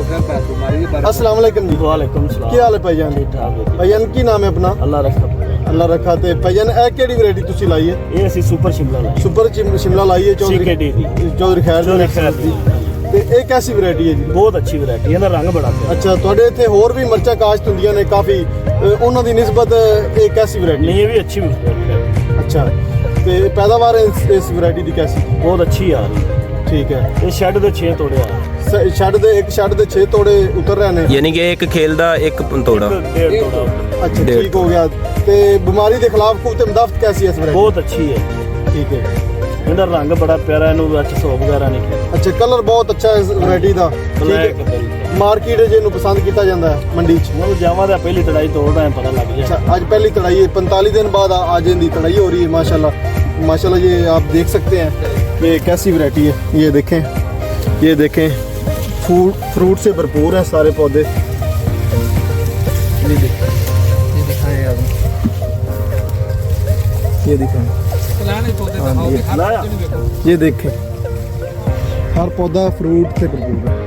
अस्सलाम वालेकुम जी। वालेकुम सलाम। ਕੀ ਹਾਲ ਹੈ ਭਾਈਜਾਨ? ठीक ठाक है जी। ਭਾਈਜਾਨ ਕੀ ਨਾਮ ਹੈ ਆਪਣਾ? अल्लाह रखा। ਅੱਲਾ ਰੱਖਾ। ਤੇ ਭਾਈਜਾਨ ਇਹ ਕਿਹੜੀ ਵੈਰਾਈਟੀ ਤੁਸੀਂ ਲਾਈ ਹੈ? ये असी सुपर शिमला लाए ਸੁਪਰ ਸ਼ਿਮਲਾ ਲਾਈ ਹੈ CKD ਦੀ। ਚੌਧਰੀ ਖੈਰ चौधरी खैर दी। ਤੇ ਇਹ ਕੈਸੀ ਵੈਰਾਈਟੀ ਹੈ ਜੀ? बहुत अच्छी वैरायटी है ना, रंग बड़ा प्यारा। ਅੱਛਾ, ਤੁਹਾਡੇ ਇੱਥੇ ਹੋਰ ਵੀ ਮਿਰਚਾਂ ਕਾਸ਼ਤ ਹੁੰਦੀਆਂ ਨੇ ਕਾਫੀ, ਉਹਨਾਂ ਦੀ ਨਿਸਬਤ ਇਹ ਕੈਸੀ ਵੈਰਾਈਟੀ? नहीं ये भी अच्छी वैरायटी है, ਅੱਛਾ, ਤੇ ਪੈਦਾਵਾਰ ਇਸ ਵੈਰਾਈਟੀ ਦੀ ਕੈਸੀ? बहुत अच्छी आ रही है। ਠੀਕ ਹੈ। ये शेड दे 6 तोड़े आ रहे हैं। ਛੱਡ ਦੇ 6 ਤੋੜੇ ਉਤਰ ਰਹੇ ਨੇ, ਯਾਨੀ ਕਿ ਇੱਕ ਖੇਲ ਦਾ ਇੱਕ ਤੋੜਾ। एक 1.5 तोड़ा होता है। ਅੱਛਾ ਠੀਕ ਹੋ ਗਿਆ। ਤੇ ਬਿਮਾਰੀ ਦੇ ਖਿਲਾਫ ਕੁਵਤ ਮਦਾਫਤ ਕੈਸੀ ਹੈ ਇਸ ਵੈਰਾਈਟੀ? बहुत अच्छी है। ਠੀਕ ਹੈ। ਇਹਦਾ ਰੰਗ ਬੜਾ ਪਿਆਰਾ, ਇਹਨੂੰ ਵਿੱਚ ਸੋ ਵਗੈਰਾ ਨਹੀਂ ਕੀਤਾ। ਅੱਛਾ, ਕਲਰ ਬਹੁਤ ਅੱਛਾ ਹੈ ਇਸ ਵੈਰਾਈਟੀ ਦਾ। ਬਲੈਕ ਮਾਰਕੀਟ ਜਿਹਨੂੰ ਪਸੰਦ ਕੀਤਾ ਜਾਂਦਾ ਹੈ ਮੰਡੀ 'ਚ। ਉਹ ਜਾਵਾਂ ਦਾ ਪਹਿਲੀ ਤੜਾਈ ਤੋੜਦਾ ਹੈ, ਪਤਾ ਲੱਗ अच्छा, ਜਾਏ। आज पहली तड़ाई है, 45 दिन बाद आज इनकी तड़ाई हो रही है। माशाल्लाह माशाल्लाह, ये आप देख सकते हैं ये कैसी वैरायटी है। ये देखें फ्रूट से भरपूर है सारे पौधे। ये दिखाएं आप, ये दिखाएं, ये देखें हर पौधा फ्रूट से भरपूर है।